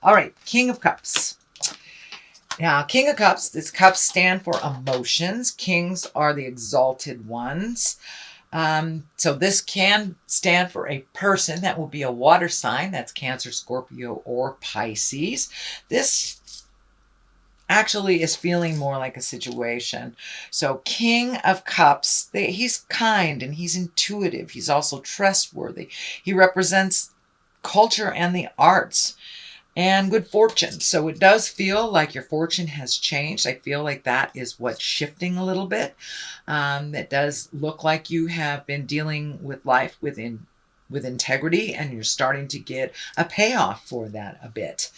All right, King of Cups. Now, King of Cups, these cups stand for emotions. Kings are the exalted ones. So this can stand for a person. That will be a water sign. That's Cancer, Scorpio, or Pisces. This actually is feeling more like a situation. So King of Cups, he's kind and he's intuitive. He's also trustworthy. He represents culture and the arts and good fortune. So it does feel like your fortune has changed. I feel like that is what's shifting a little bit. It does look like you have been dealing with life with integrity, and you're starting to get a payoff for that a bit.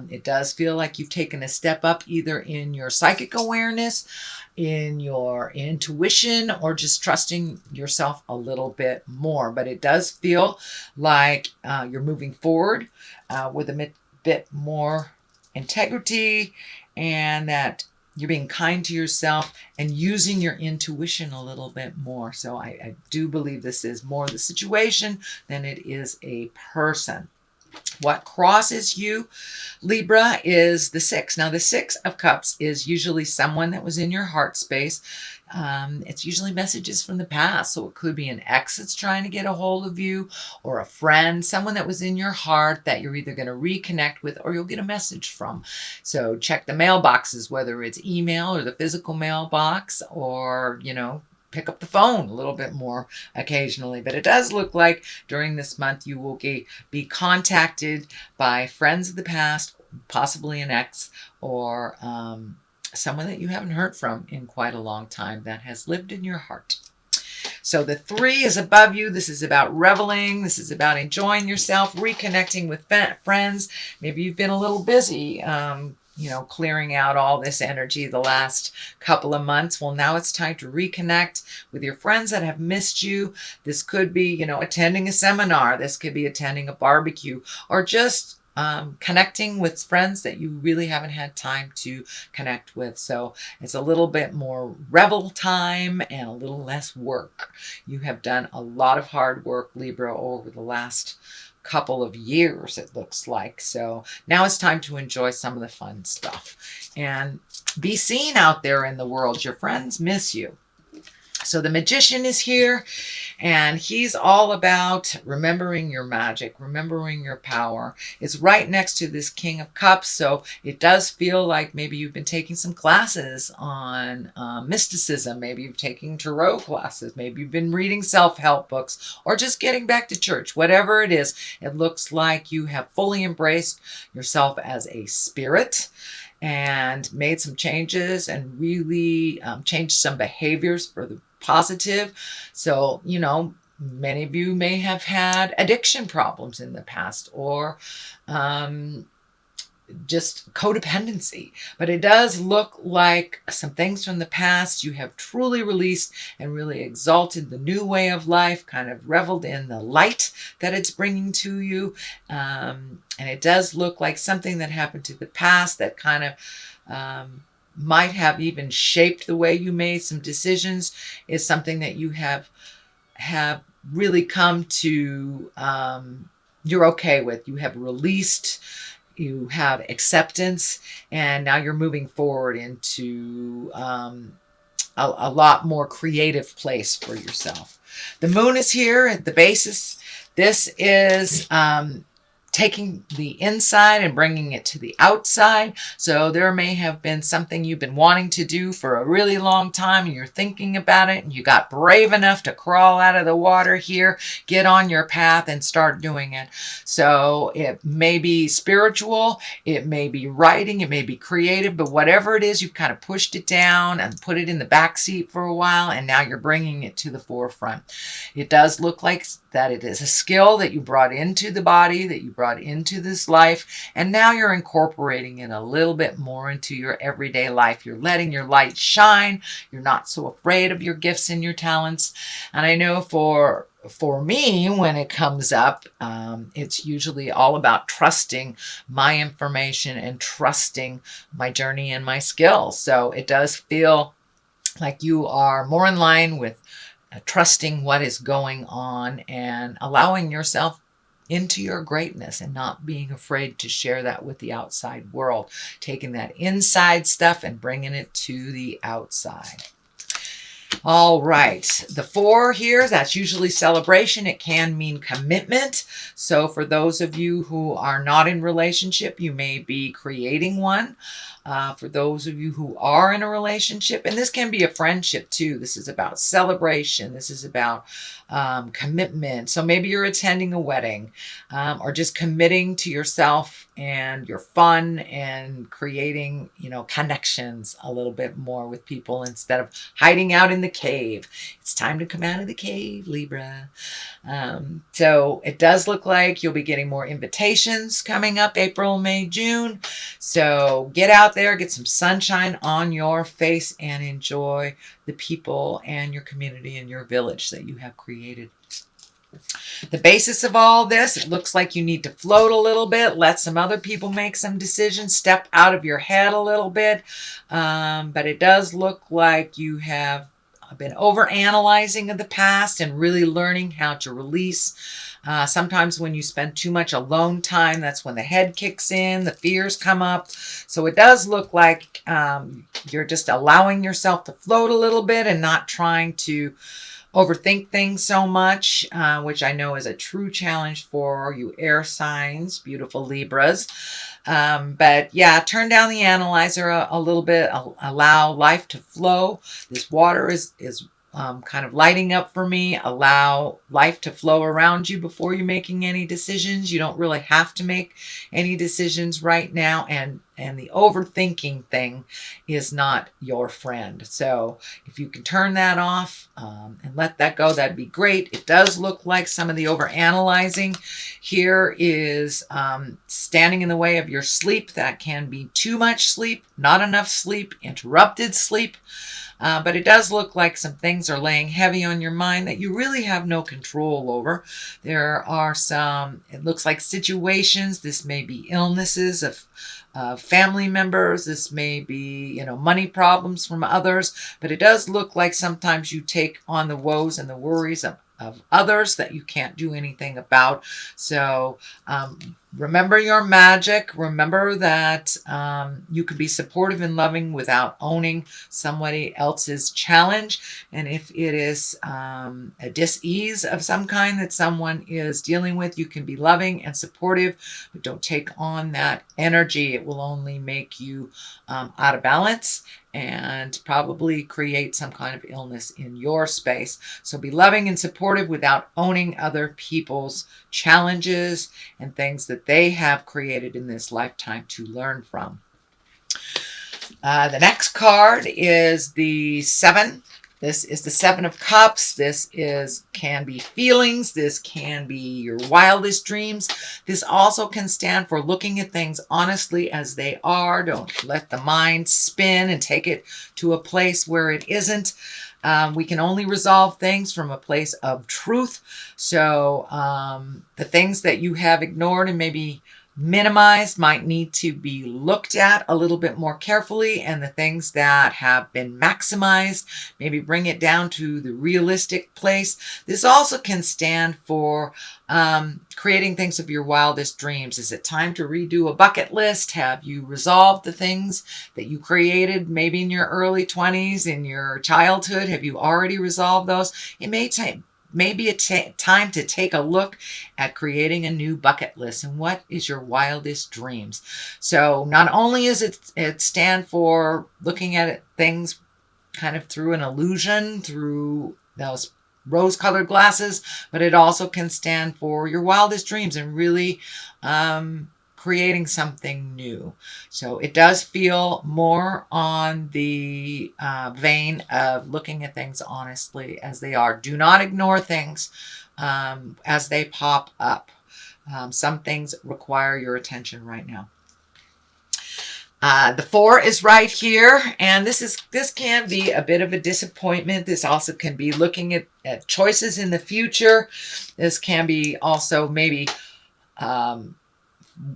It does feel like you've taken a step up either in your psychic awareness, in your intuition, or just trusting yourself a little bit more. But it does feel like you're moving forward with a bit more integrity, and that you're being kind to yourself and using your intuition a little bit more. So I do believe this is more the situation than it is a person. What crosses you, Libra, is the 6. Now, the 6 of Cups is usually someone that was in your heart space. It's usually messages from the past. So it could be an ex that's trying to get a hold of you, or a friend, someone that was in your heart that you're either going to reconnect with or you'll get a message from. So check the mailboxes, whether it's email or the physical mailbox, or, pick up the phone a little bit more occasionally. But it does look like during this month you will be contacted by friends of the past, possibly an ex, or someone that you haven't heard from in quite a long time that has lived in your heart. So the 3 is above you. This is about reveling. This is about enjoying yourself, reconnecting with friends. Maybe you've been a little busy, clearing out all this energy the last couple of months. Well, now it's time to reconnect with your friends that have missed you. This could be, attending a seminar. This could be attending a barbecue, or just connecting with friends that you really haven't had time to connect with. So it's a little bit more revel time and a little less work. You have done a lot of hard work, Libra, over the last couple of years, it looks like. So now it's time to enjoy some of the fun stuff and be seen out there in the world. Your friends miss you. So the Magician is here, and he's all about remembering your magic, remembering your power. It's right next to this King of Cups, so it does feel like maybe you've been taking some classes on mysticism. Maybe you've taken tarot classes. Maybe you've been reading self-help books, or just getting back to church. Whatever it is, it looks like you have fully embraced yourself as a spirit and made some changes and really changed some behaviors for the positive. So, many of you may have had addiction problems in the past, or just codependency. But it does look like some things from the past you have truly released and really exalted the new way of life, kind of reveled in the light that it's bringing to you. And it does look like something that happened to the past that kind of might have even shaped the way you made some decisions is something that you have really come to, you're okay with. You have released, you have acceptance, and now you're moving forward into a lot more creative place for yourself. The Moon is here at the basis. This is taking the inside and bringing it to the outside. So there may have been something you've been wanting to do for a really long time, and you're thinking about it, and you got brave enough to crawl out of the water here, get on your path and start doing it. So it may be spiritual, it may be writing, it may be creative, but whatever it is, you've kind of pushed it down and put it in the back seat for a while, and now you're bringing it to the forefront. It does look like that it is a skill that you brought into the body, that you brought into this life, and now you're incorporating it a little bit more into your everyday life. You're letting your light shine. You're not so afraid of your gifts and your talents. And I know for me, when it comes up, it's usually all about trusting my information and trusting my journey and my skills. So it does feel like you are more in line with trusting what is going on and allowing yourself into your greatness and not being afraid to share that with the outside world, taking that inside stuff and bringing it to the outside. All right, the 4 here, that's usually celebration. It can mean commitment. So for those of you who are not in relationship, you may be creating one. For those of you who are in a relationship, and this can be a friendship too. This is about celebration. This is about commitment. So maybe you're attending a wedding or just committing to yourself and your fun and creating, connections a little bit more with people instead of hiding out in the cave. It's time to come out of the cave, Libra. So it does look like you'll be getting more invitations coming up April, May, June. So get out there, get some sunshine on your face, and enjoy the people and your community and your village that you have created. The basis of all this, it looks like you need to float a little bit, let some other people make some decisions, step out of your head a little bit. But it does look like you have been over-analyzing of the past and really learning how to release. Sometimes when you spend too much alone time, that's when the head kicks in, the fears come up. So it does look like you're just allowing yourself to float a little bit and not trying to overthink things so much, which I know is a true challenge for you air signs, beautiful Libras. But yeah, turn down the analyzer a little bit, allow life to flow. This water is kind of lighting up for me. Allow life to flow around you before you're making any decisions. You don't really have to make any decisions right now. And the overthinking thing is not your friend. So if you can turn that off and let that go, that'd be great. It does look like some of the overanalyzing here is standing in the way of your sleep. That can be too much sleep, not enough sleep, interrupted sleep. But it does look like some things are laying heavy on your mind that you really have no control over. There are some, it looks like situations. This may be illnesses of family members. This may be, money problems from others. But it does look like sometimes you take on the woes and the worries of others that you can't do anything about. So remember your magic. Remember that you can be supportive and loving without owning somebody else's challenge. And if it is a dis-ease of some kind that someone is dealing with, you can be loving and supportive, but don't take on that energy. It will only make you out of balance and probably create some kind of illness in your space. So be loving and supportive without owning other people's challenges and things that they have created in this lifetime to learn from. The next card is the 7. This is the 7 of Cups. This can be feelings. This can be your wildest dreams. This also can stand for looking at things honestly as they are. Don't let the mind spin and take it to a place where it isn't. We can only resolve things from a place of truth. So the things that you have ignored and maybe minimized might need to be looked at a little bit more carefully, and the things that have been maximized, maybe bring it down to the realistic place. This also can stand for creating things of your wildest dreams. Is it time to redo a bucket list? Have you resolved the things that you created maybe in your early 20s, in your childhood? Have you already resolved those? It may take maybe time to take a look at creating a new bucket list and what is your wildest dreams. So not only is it stand for looking at things kind of through an illusion, through those rose-colored glasses, but it also can stand for your wildest dreams and really creating something new. So it does feel more on the vein of looking at things honestly as they are. Do not ignore things as they pop up. Some things require your attention right now. The 4 is right here, and this can be a bit of a disappointment. This also can be looking at choices in the future. This can be also maybe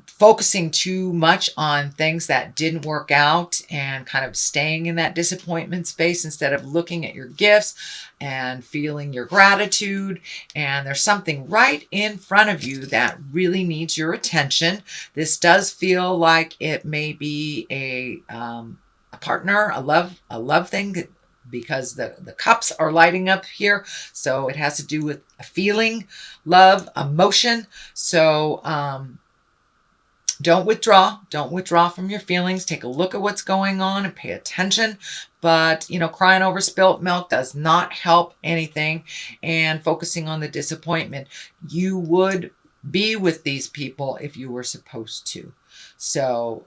focusing too much on things that didn't work out and kind of staying in that disappointment space instead of looking at your gifts and feeling your gratitude. And there's something right in front of you that really needs your attention. This does feel like it may be a partner, a love thing, because the cups are lighting up here. So it has to do with a feeling, love, emotion. So don't withdraw. Don't withdraw from your feelings. Take a look at what's going on and pay attention. But, crying over spilt milk does not help anything. And focusing on the disappointment. You would be with these people if you were supposed to. So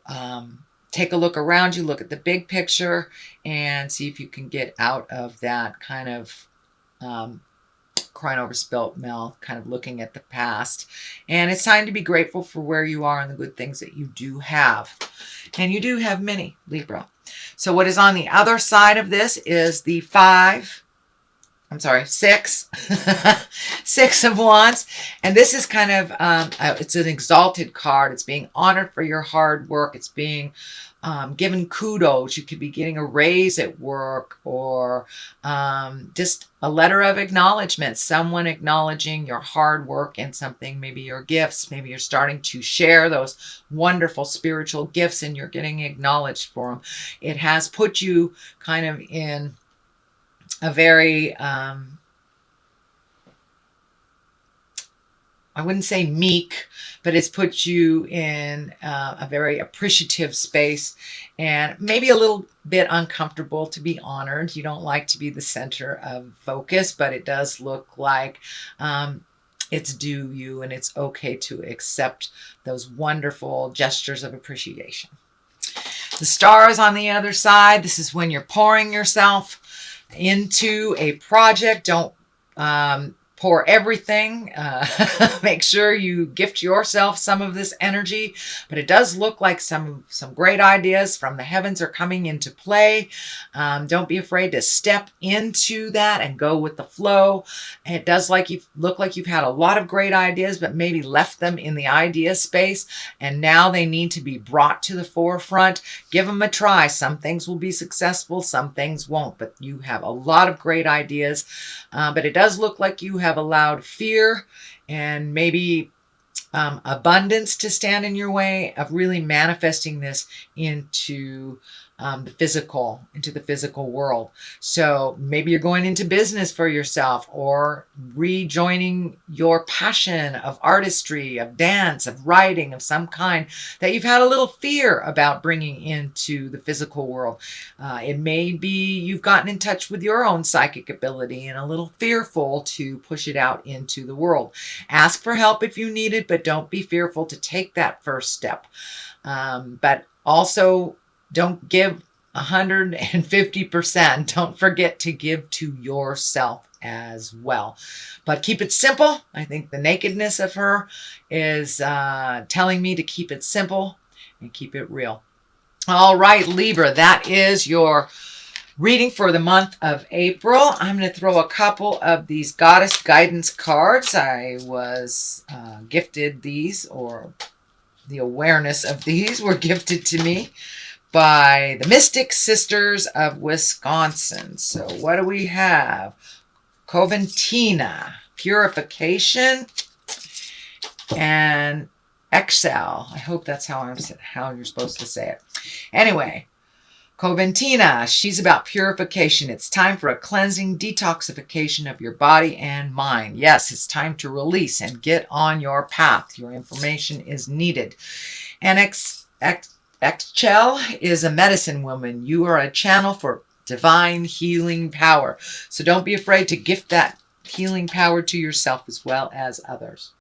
take a look around you. Look at the big picture and see if you can get out of that kind of crying over spilt milk, kind of looking at the past. And it's time to be grateful for where you are and the good things that you do have. And you do have many, Libra. So what is on the other side of this is the six, six of wands. And this is kind of, it's an exalted card. It's being honored for your hard work. It's being given kudos. You could be getting a raise at work, or just a letter of acknowledgement, someone acknowledging your hard work and something, maybe your gifts. Maybe you're starting to share those wonderful spiritual gifts and you're getting acknowledged for them. It has put you kind of in a very, I wouldn't say meek, but it's put you in a very appreciative space and maybe a little bit uncomfortable to be honored. You don't like to be the center of focus, but it does look like it's due you, and it's okay to accept those wonderful gestures of appreciation. The stars on the other side, this is when you're pouring yourself into a project. Don't pour everything. Make sure you gift yourself some of this energy. But it does look like some great ideas from the heavens are coming into play. Don't be afraid to step into that and go with the flow. It does look like you've had a lot of great ideas, but maybe left them in the idea space. And now they need to be brought to the forefront. Give them a try. Some things will be successful, some things won't. But you have a lot of great ideas. But it does look like you have allowed fear and maybe abundance to stand in your way of really manifesting this into the physical world. So maybe you're going into business for yourself, or rejoining your passion of artistry, of dance, of writing of some kind that you've had a little fear about bringing into the physical world. It may be you've gotten in touch with your own psychic ability and a little fearful to push it out into the world. Ask for help if you need it, but don't be fearful to take that first step. But also, don't give 150%. Don't forget to give to yourself as well. But keep it simple. I think the nakedness of her is telling me to keep it simple and keep it real. All right, Libra, that is your reading for the month of April. I'm going to throw a couple of these goddess guidance cards. I was gifted these, or the awareness of these were gifted to me by the Mystic Sisters of Wisconsin. So what do we have? Coventina, purification, and exhale. I hope that's how you're supposed to say it. Anyway, Coventina, she's about purification. It's time for a cleansing detoxification of your body and mind. Yes, it's time to release and get on your path. Your information is needed. And Exhale is a medicine woman. You are a channel for divine healing power. So don't be afraid to gift that healing power to yourself as well as others.